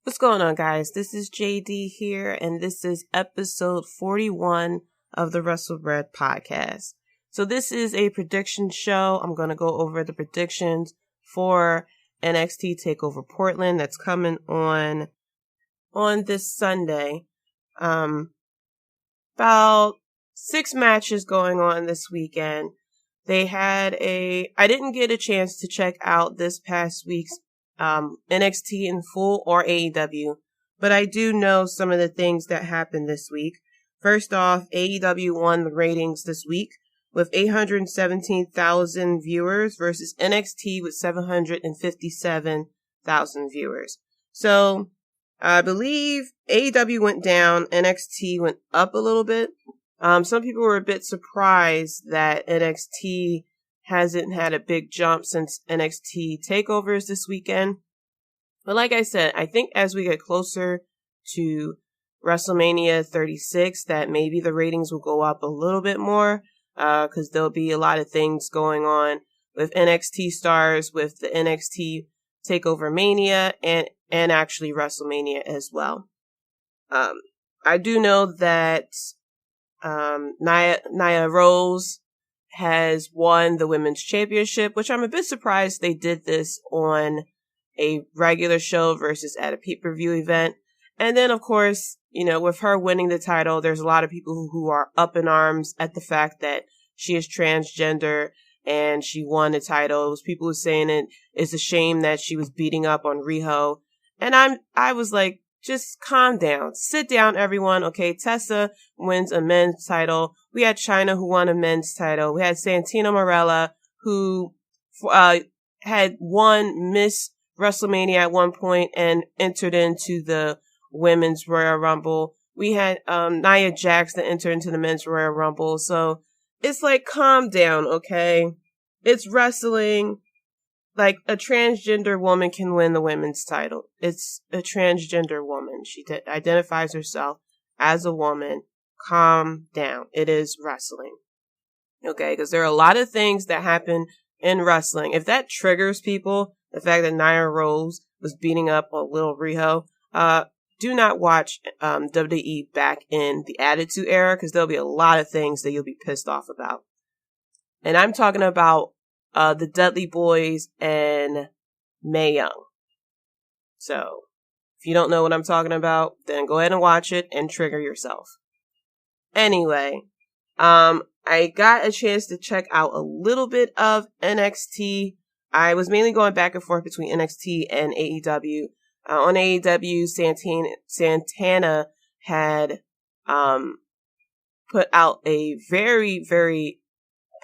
What's going on, guys? This is Jaydee here, and this is episode 41 of the Russell Red podcast. So this is a prediction show. I'm going to go over the predictions for NXT Takeover Portland that's coming on this Sunday. About 6 matches going on this weekend. I didn't get a chance to check out this past week's NXT in full or AEW, but I do know some of the things that happened this week. First off, AEW won the ratings this week with 817,000 viewers versus NXT with 757,000 viewers. So I believe AEW went down, NXT went up a little bit. Some people were a bit surprised that NXT hasn't had a big jump since NXT takeovers this weekend. But like I said, I think as we get closer to WrestleMania 36, that maybe the ratings will go up a little bit more, because there'll be a lot of things going on with NXT stars, with the NXT Takeover Mania, and actually WrestleMania as well. I do know that Nia Rose has won the women's championship, which I'm a bit surprised they did this on a regular show versus at a pay-per-view event. And then, of course, with her winning the title, there's a lot of people who are up in arms at the fact that she is transgender and she won the title. It was people who saying it's a shame that she was beating up on Riho. And I was like, just calm down. Sit down, everyone. Okay, Tessa wins a men's title. We had Chyna who won a men's title. We had Santino Marella who had won Miss WrestleMania at one point and entered into the Women's Royal Rumble. We had Nia Jax that entered into the Men's Royal Rumble. So it's like, calm down, okay? It's wrestling. Like, a transgender woman can win the women's title. It's a transgender woman. She identifies herself as a woman. Calm down. It is wrestling. Okay, because there are a lot of things that happen in wrestling. If that triggers people, the fact that Nia Rose was beating up a little Riho, do not watch WWE back in the Attitude Era, because there'll be a lot of things that you'll be pissed off about. And I'm talking about the Dudley Boys and Mae Young. So, if you don't know what I'm talking about, then go ahead and watch it and trigger yourself. Anyway, I got a chance to check out a little bit of NXT. I was mainly going back and forth between NXT and AEW. On AEW, Santana had put out a very, very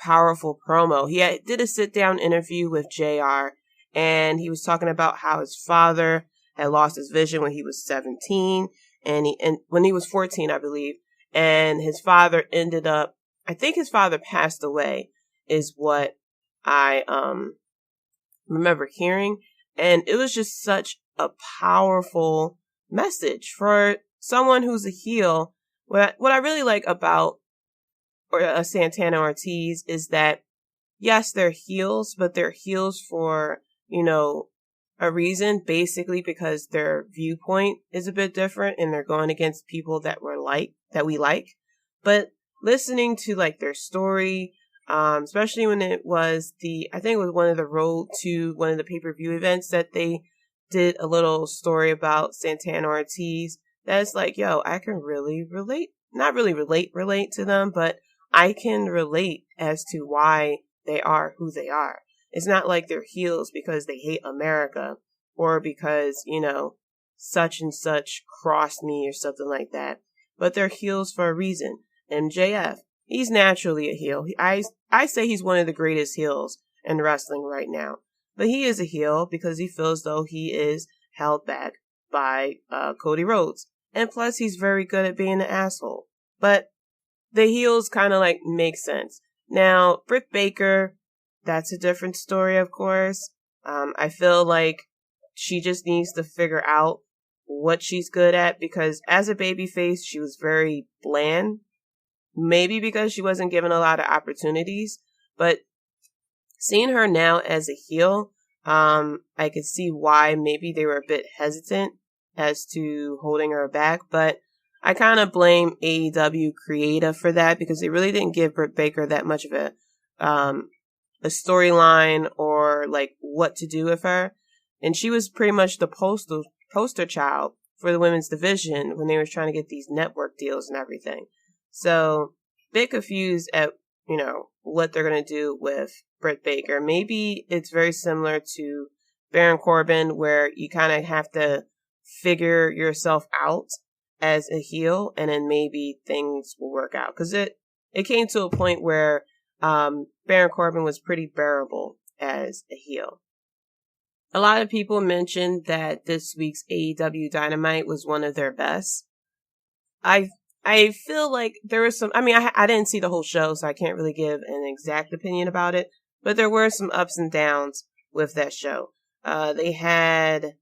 powerful promo. He did a sit-down interview with JR, and he was talking about how his father had lost his vision when he was 17, and when he was 14, I believe, and his father I think his father passed away, is what I remember hearing, and it was just such a powerful message for someone who's a heel. What I really like about Santana Ortiz is that, yes, they're heels, but they're heels for, a reason, basically because their viewpoint is a bit different and they're going against people that we like. But listening to their story, especially when I think it was one of the road to one of the pay-per-view events that they did a little story about Santana Ortiz, that's like, yo, I can really relate, not really relate to them, but I can relate as to why they are who they are. It's not like they're heels because they hate America or because, such and such crossed me or something like that. But they're heels for a reason. MJF, he's naturally a heel. I say he's one of the greatest heels in wrestling right now. But he is a heel because he feels though he is held back by Cody Rhodes. And plus, he's very good at being an asshole. But the heels kind of make sense. Now, Britt Baker, that's a different story, of course. I feel like she just needs to figure out what she's good at, because as a babyface, she was very bland. Maybe because she wasn't given a lot of opportunities, but seeing her now as a heel, I could see why maybe they were a bit hesitant as to holding her back, but I kind of blame AEW creative for that because they really didn't give Britt Baker that much of a storyline or like what to do with her. And she was pretty much the poster child for the women's division when they were trying to get these network deals and everything. So, bit confused at, what they're going to do with Britt Baker. Maybe it's very similar to Baron Corbin, where you kind of have to figure yourself out as a heel, and then maybe things will work out. Because it came to a point where Baron Corbin was pretty bearable as a heel. A lot of people mentioned that this week's AEW Dynamite was one of their best. I feel like there was some, I didn't see the whole show, so I can't really give an exact opinion about it, but there were some ups and downs with that show. They had,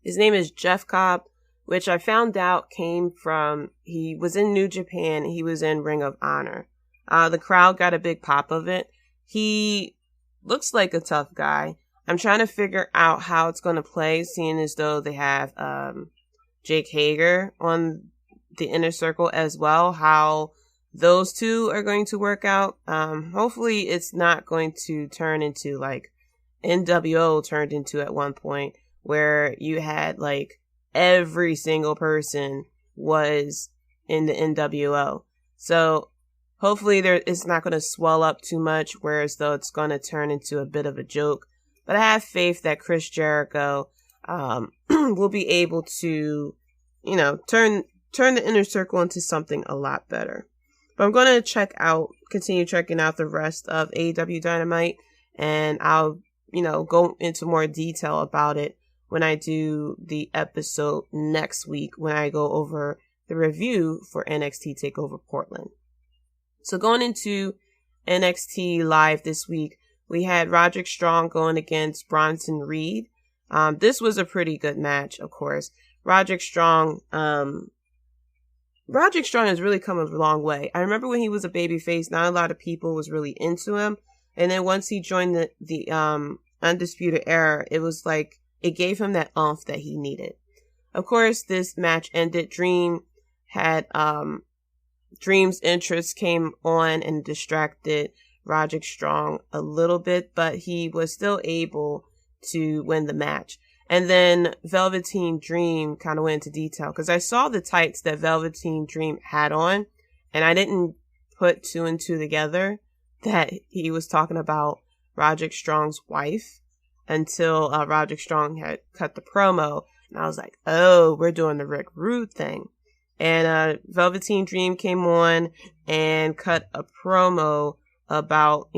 his name is Jeff Cobb, which I found out came from, he was in New Japan, he was in Ring of Honor. The crowd got a big pop of it. He looks like a tough guy. I'm trying to figure out how it's going to play, seeing as though they have Jake Hager on the Inner Circle as well, how those two are going to work out. Hopefully it's not going to turn into like NWO turned into at one point, where you had like every single person was in the NWO. So hopefully it's not going to swell up too much, whereas though it's going to turn into a bit of a joke. But I have faith that Chris Jericho will be able to, turn the Inner Circle into something a lot better. But I'm going to continue checking out the rest of AEW Dynamite, and I'll, go into more detail about it when I do the episode next week, when I go over the review for NXT Takeover Portland. So going into NXT Live this week, we had Roderick Strong going against Bronson Reed. This was a pretty good match, of course. Roderick Strong has really come a long way. I remember when he was a babyface, not a lot of people was really into him. And then once he joined the Undisputed Era, it was like, it gave him that oomph that he needed. Of course, this match ended. Dream's interest came on and distracted Roderick Strong a little bit, but he was still able to win the match. And then Velveteen Dream kind of went into detail, because I saw the tights that Velveteen Dream had on, and I didn't put two and two together that he was talking about Roderick Strong's wife until Roderick Strong had cut the promo. And I was like, oh, we're doing the Rick Rude thing. And Velveteen Dream came on and cut a promo about,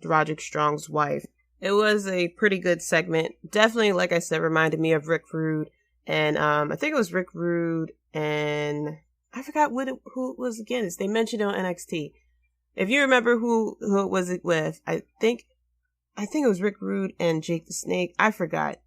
Roderick Strong's wife. It was a pretty good segment. Definitely, like I said, reminded me of Rick Rude. And I think it was Rick Rude and I forgot who it was again. They mentioned it on NXT. If you remember who it was with, I think it was Rick Rude and Jake the Snake. I forgot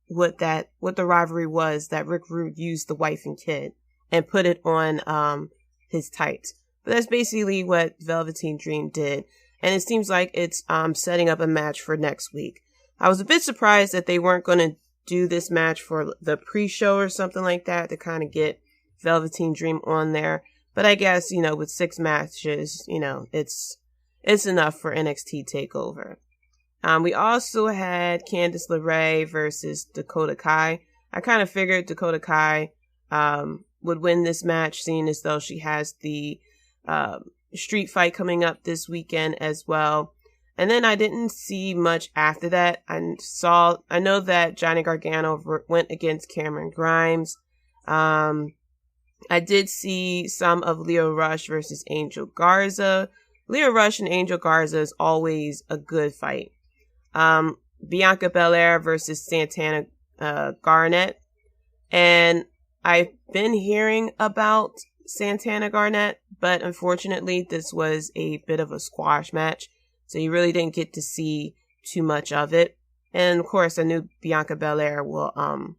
what the rivalry was that Rick Rude used the wife and kid and put it on his tights. But that's basically what Velveteen Dream did. And it seems like it's setting up a match for next week. I was a bit surprised that they weren't going to do this match for the pre-show or something like that to kind of get Velveteen Dream on there. But I guess, with 6 matches, it's enough for NXT TakeOver. We also had Candice LeRae versus Dakota Kai. I kind of figured Dakota Kai would win this match, seeing as though she has the street fight coming up this weekend as well. And then I didn't see much after that. I know that Johnny Gargano went against Cameron Grimes. I did see some of Lio Rush versus Angel Garza. Lio Rush and Angel Garza is always a good fight. Bianca Belair versus Santana Garnett. And I've been hearing about Santana Garnett, but unfortunately this was a bit of a squash match, so you really didn't get to see too much of it. And of course, I knew Bianca Belair will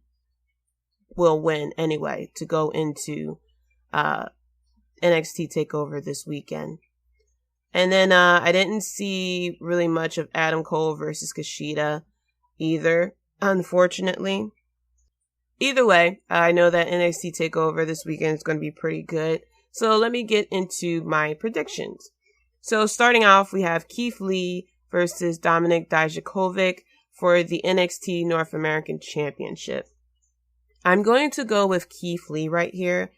win anyway to go into NXT TakeOver this weekend. And then I didn't see really much of Adam Cole versus Kushida either, unfortunately. Either way, I know that NXT Takeover this weekend is going to be pretty good. So let me get into my predictions. So starting off, we have Keith Lee versus Dominik Dijakovic for the NXT North American Championship. I'm going to go with Keith Lee right here,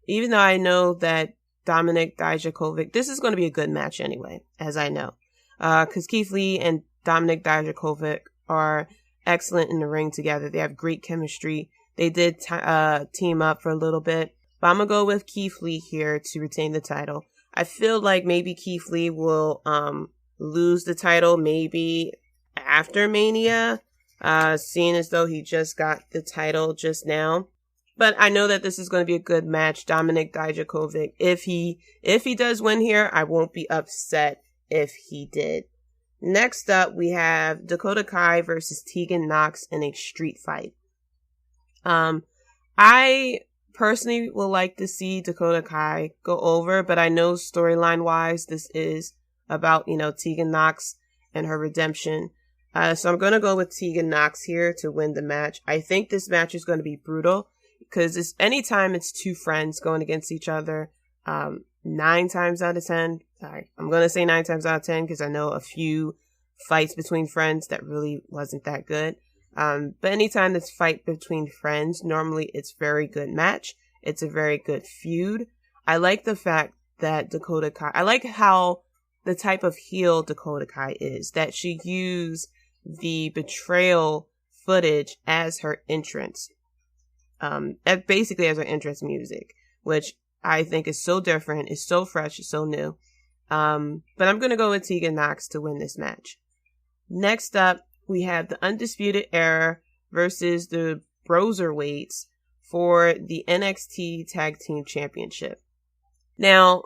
even though I know that Dominik Dijakovic, this is going to be a good match anyway, as I know. Because Keith Lee and Dominik Dijakovic are excellent in the ring together. They have great chemistry. They did team up for a little bit. But I'm going to go with Keith Lee here to retain the title. I feel like maybe Keith Lee will lose the title maybe after Mania, seeing as though he just got the title just now. But I know that this is going to be a good match. Dominik Dijakovic, if he does win here, I won't be upset if he did. Next up, we have Dakota Kai versus Tegan Nox in a street fight. I personally would like to see Dakota Kai go over, but I know storyline wise, this is about, Tegan Nox and her redemption. So I'm going to go with Tegan Nox here to win the match. I think this match is going to be brutal because anytime it's two friends going against each other, 9 times out of 10, I'm going to say 9 times out of 10 because I know a few fights between friends that really wasn't that good. But anytime there's fight between friends, normally it's a very good match. It's a very good feud. I like the fact that Dakota Kai, I like how the type of heel Dakota Kai is, that she used the betrayal footage as her entrance. Basically as her entrance music, which I think is so different, is so fresh, is so new. But I'm going to go with Tegan Nox to win this match. Next up, we have the Undisputed Era versus the Broserweights for the NXT Tag Team Championship. Now,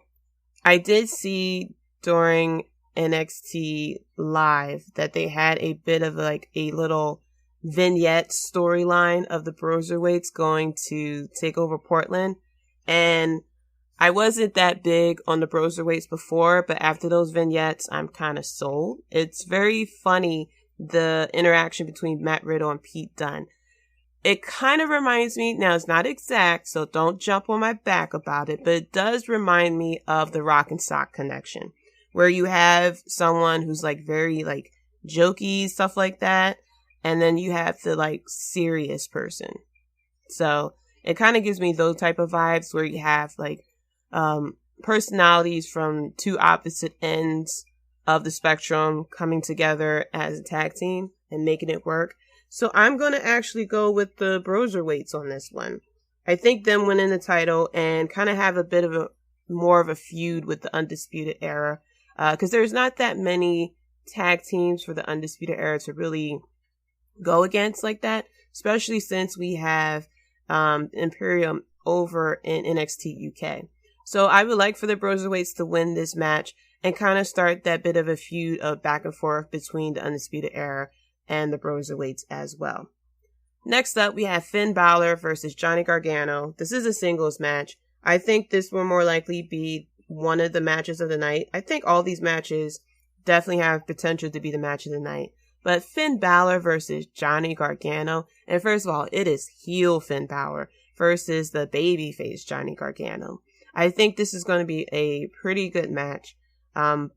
I did see during NXT Live that they had a bit of like a little vignette storyline of the Broserweights going to Takeover Portland. And I wasn't that big on the Broserweights before, but after those vignettes, I'm kind of sold. It's very funny, the interaction between Matt Riddle and Pete Dunne. It kind of reminds me, now it's not exact, so don't jump on my back about it, but it does remind me of the Rock and Sock connection, where you have someone who's like very like jokey, stuff like that, and then you have the like serious person. So it kind of gives me those type of vibes where you have like personalities from two opposite ends of the spectrum coming together as a tag team and making it work. So I'm going to actually go with the Broserweights on this one. I think them winning the title and kind of have a bit of more of a feud with the Undisputed Era. Because there's not that many tag teams for the Undisputed Era to really go against like that. Especially since we have Imperium over in NXT UK. So I would like for the Broserweights to win this match and kind of start that bit of a feud of back and forth between the Undisputed Era and the Broserweights as well. Next up, we have Finn Balor versus Johnny Gargano. This is a singles match. I think this will more likely be one of the matches of the night. I think all these matches definitely have potential to be the match of the night. But Finn Balor versus Johnny Gargano. And first of all, it is heel Finn Balor versus the babyface Johnny Gargano. I think this is going to be a pretty good match.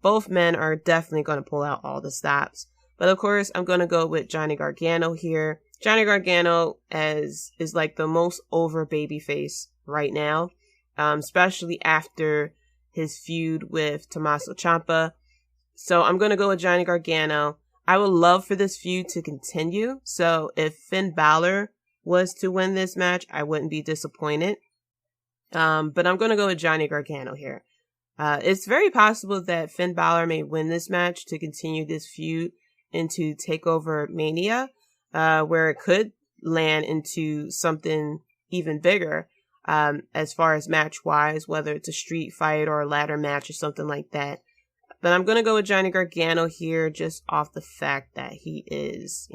Both men are definitely going to pull out all the stops. But of course, I'm going to go with Johnny Gargano here. Johnny Gargano is like the most over babyface right now, especially after his feud with Tommaso Ciampa. So I'm going to go with Johnny Gargano. I would love for this feud to continue. So if Finn Balor was to win this match, I wouldn't be disappointed. But I'm going to go with Johnny Gargano here. It's very possible that Finn Balor may win this match to continue this feud into Takeover Mania, where it could land into something even bigger, as far as match-wise, whether it's a street fight or a ladder match or something like that. But I'm going to go with Johnny Gargano here just off the fact that he is,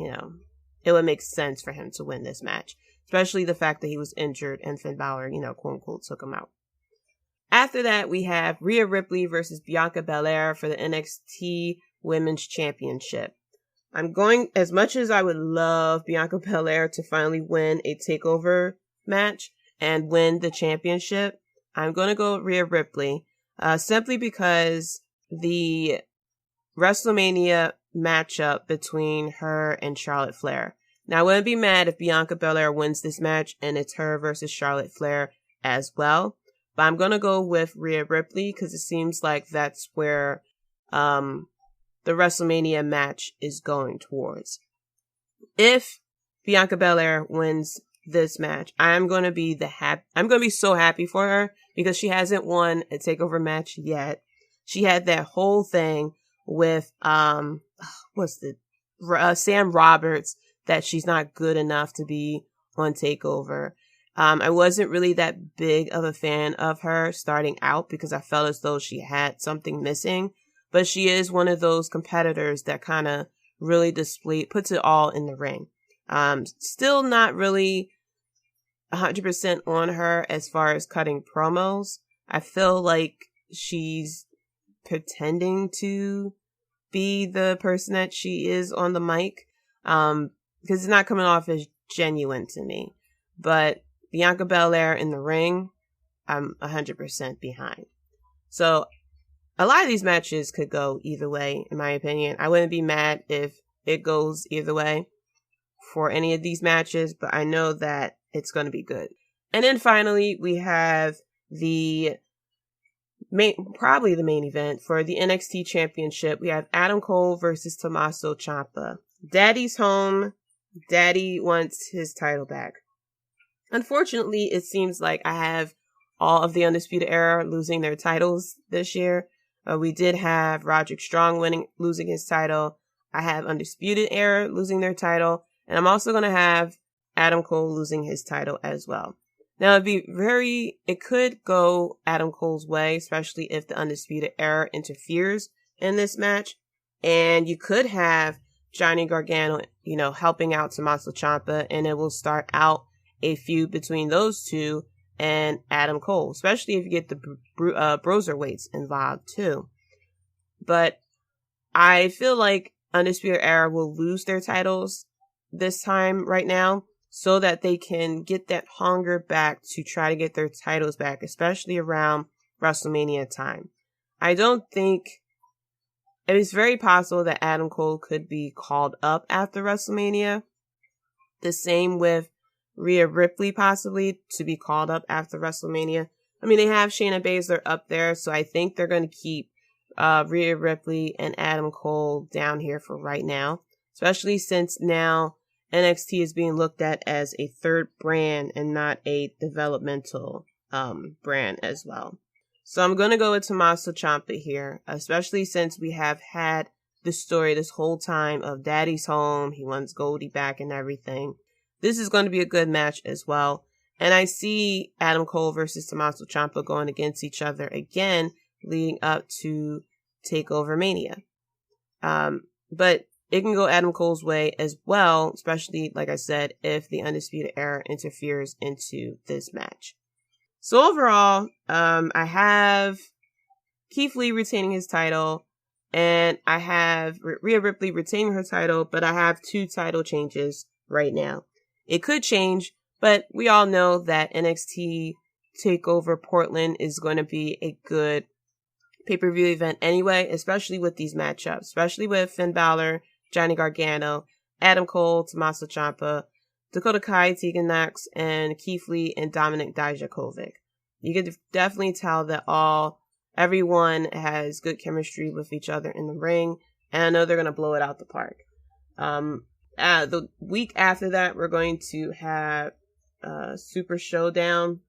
it would make sense for him to win this match. Especially the fact that he was injured and Finn Balor, quote unquote, took him out. After that, we have Rhea Ripley versus Bianca Belair for the NXT Women's Championship. I'm going, as much as I would love Bianca Belair to finally win a takeover match and win the championship, I'm going to go with Rhea Ripley, simply because the WrestleMania matchup between her and Charlotte Flair. Now, I wouldn't be mad if Bianca Belair wins this match and it's her versus Charlotte Flair as well. But I'm going to go with Rhea Ripley because it seems like that's where the WrestleMania match is going towards. If Bianca Belair wins this match, I'm going to be so happy for her because she hasn't won a takeover match yet. She had that whole thing with Sam Roberts that she's not good enough to be on TakeOver. I wasn't really that big of a fan of her starting out because I felt as though she had something missing, but she is one of those competitors that kind of really puts it all in the ring. Still not really 100% on her as far as cutting promos. I feel like she's pretending to be the person that she is on the mic, because it's not coming off as genuine to me. But Bianca Belair in the ring, I'm 100% behind. So a lot of these matches could go either way, in my opinion. I wouldn't be mad if it goes either way for any of these matches, but I know that it's going to be good. And then finally, we have probably the main event for the NXT Championship. We have Adam Cole versus Tommaso Ciampa. Daddy's home. Daddy wants his title back. Unfortunately, it seems like I have all of the Undisputed Era losing their titles this year. We did have Roderick Strong losing his title. I have Undisputed Era losing their title. And I'm also going to have Adam Cole losing his title as well. Now, it could go Adam Cole's way, especially if the Undisputed Era interferes in this match. And you could have Johnny Gargano, helping out Tommaso Ciampa, and it will start out a feud between those two and Adam Cole, especially if you get the Broserweights involved too. But I feel like Undisputed Era will lose their titles this time right now, so that they can get that hunger back to try to get their titles back, especially around WrestleMania time. I don't think it is very possible that Adam Cole could be called up after WrestleMania. The same with Rhea Ripley possibly to be called up after WrestleMania. I mean, they have Shayna Baszler up there, so I think they're going to keep Rhea Ripley and Adam Cole down here for right now, especially since now NXT is being looked at as a third brand and not a developmental brand as well. So I'm going to go with Tommaso Ciampa here, especially since we have had the story this whole time of Daddy's home. He wants Goldie back and everything. This is going to be a good match as well. And I see Adam Cole versus Tommaso Ciampa going against each other again, leading up to TakeOver Mania. But it can go Adam Cole's way as well, especially, like I said, if the Undisputed Era interferes into this match. So overall, I have Keith Lee retaining his title, and I have Rhea Ripley retaining her title, but I have 2 title changes right now. It could change, but we all know that NXT Takeover Portland is going to be a good pay-per-view event anyway, especially with these matchups, especially with Finn Balor, Johnny Gargano, Adam Cole, Tommaso Ciampa, Dakota Kai, Tegan Nox, and Keith Lee and Dominik Dijakovic. You can definitely tell that everyone has good chemistry with each other in the ring, and I know they're going to blow it out the park. The week after that, we're going to have Super Showdown,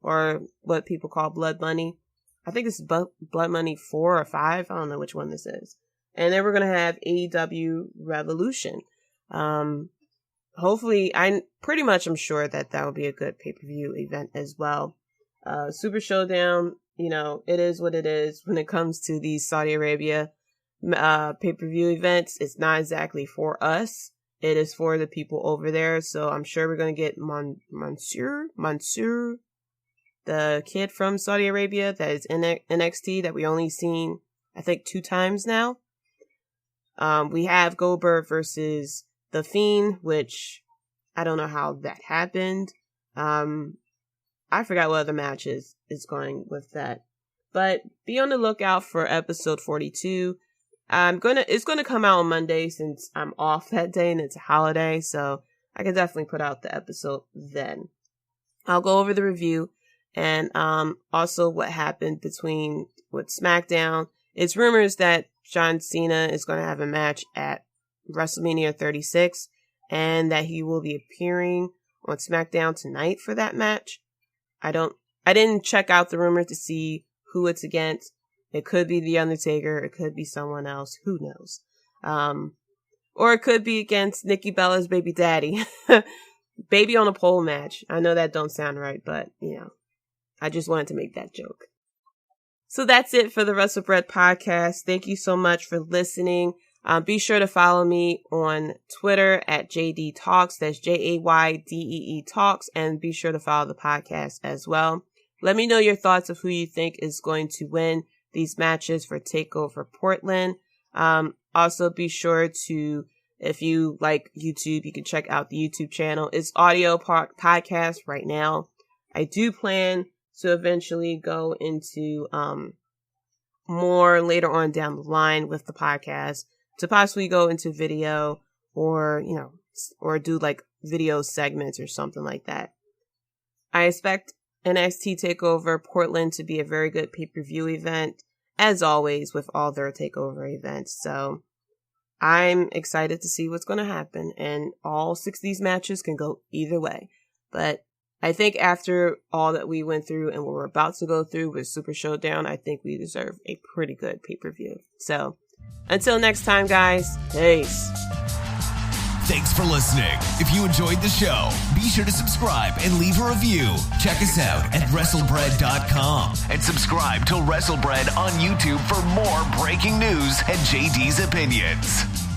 or what people call Blood Money. I think it's Blood Money 4 or 5. I don't know which one this is. And then we're going to have AEW Revolution. Hopefully, I'm sure that will be a good pay-per-view event as well. Super Showdown, it is what it is when it comes to these Saudi Arabia pay-per-view events. It's not exactly for us. It is for the people over there. So I'm sure we're going to get Mansoor, the kid from Saudi Arabia that is in NXT that we only seen, I think, 2 times now. We have Goldberg versus The Fiend, which I don't know how that happened. I forgot what other matches is going with that. But be on the lookout for episode 42. It's gonna come out on Monday since I'm off that day and it's a holiday, so I can definitely put out the episode then. I'll go over the review and also what happened with SmackDown. It's rumors that John Cena is going to have a match at WrestleMania 36 and that he will be appearing on SmackDown tonight for that match. I didn't check out the rumor to see who it's against. It could be The Undertaker. It could be someone else. Who knows? Or it could be against Nikki Bella's baby daddy. Baby on a pole match. I know that don't sound right, but, I just wanted to make that joke. So that's it for the WrestleBread podcast. Thank you so much for listening. Be sure to follow me on Twitter at Jaydee Talks. That's JAYDEE Talks. And be sure to follow the podcast as well. Let me know your thoughts of who you think is going to win these matches for Takeover Portland. Also, be sure to, if you like YouTube, you can check out the YouTube channel. It's audio podcast right now. I do plan to eventually go into more later on down the line with the podcast to possibly go into video or do like video segments or something like that. I expect NXT Takeover Portland to be a very good pay-per-view event, as always with all their takeover events. So I'm excited to see what's going to happen, and all 6 of these matches can go either way. But I think after all that we went through and what we're about to go through with Super Showdown, I think we deserve a pretty good pay-per-view. So until next time, guys, peace. Thanks for listening. If you enjoyed the show, be sure to subscribe and leave a review. Check us out at WrestleBread.com and subscribe to WrestleBread on YouTube for more breaking news and JD's opinions.